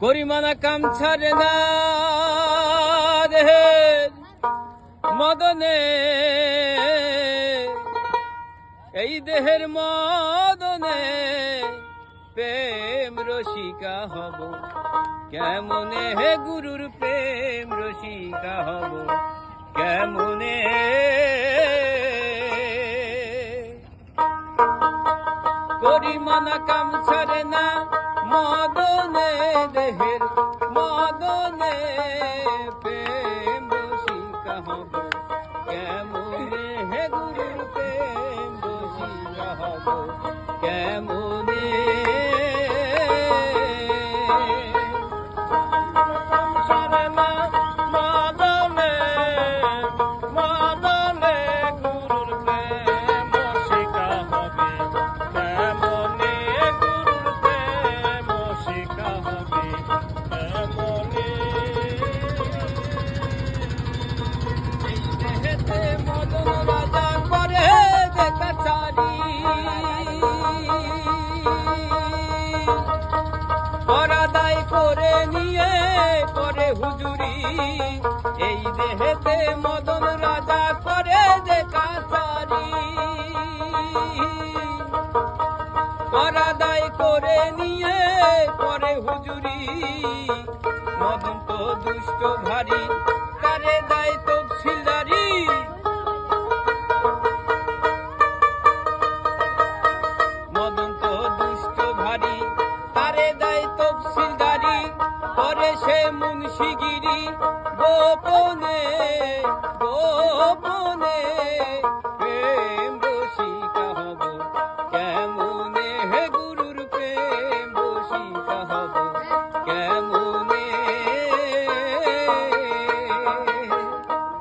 করিমানা কাম ছাড়ে না দেহের মদনে, এই দেহের মদনে প্রেম রসিকা হব কেমনে, হে গুরুর প্রেম রসিকা হব কেমনে। করিমানা কাম ছাড়ে না মদনে, দেহের মদনে প্রেম রসিকা হব কেমনে, হে গুরুর প্রেম রসিকা হব কেমনে। মদন রাজা করে দেখাচারি, পরাদায় করে নিয়ে করে হুজুরি, এই দেহেতে মদন রাজা করে দেখাচারি, পরাদায় করে নিয়ে করে হুজুরি। মদন তো দুষ্ট ভারী, তারে দায় তফসিলদারি, মদন তো দুষ্ট ভারী, তারে দায় তফসিলদারি, করে সে মুন্সিগিরি গোপনে গোপনে। প্রেম রসিকা হব কেমনে, হে গুরুর প্রেম রসিকা হব কেমনে।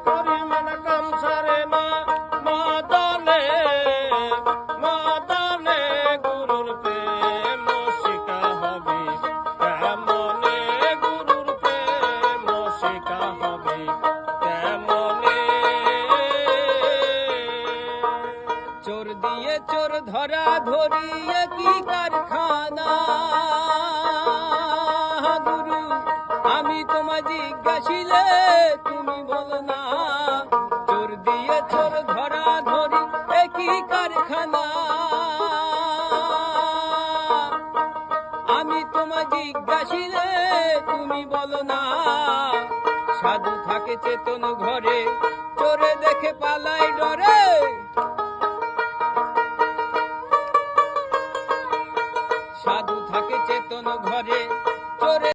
করিমানা কাম ছাড়ে না মদনে, মদনে গুরুর প্রেম রসিকা হবে কেমনে, গুরুর প্রেম রসিকা হবে কেমনে। চোর দিয়ে চোর ধরা ধরিয়ে কি কারখানা, গুরু আমি তোমায় জিজ্ঞাসিলে তুমি বলো না। চোর দিয়ে চোর ধরা ধরি একই কারখানা, আমি তোমায় জিজ্ঞাসিলে তুমি বলো না। সাধু থাকে চেতন ঘরে, চোরে দেখে পালাই ডরে।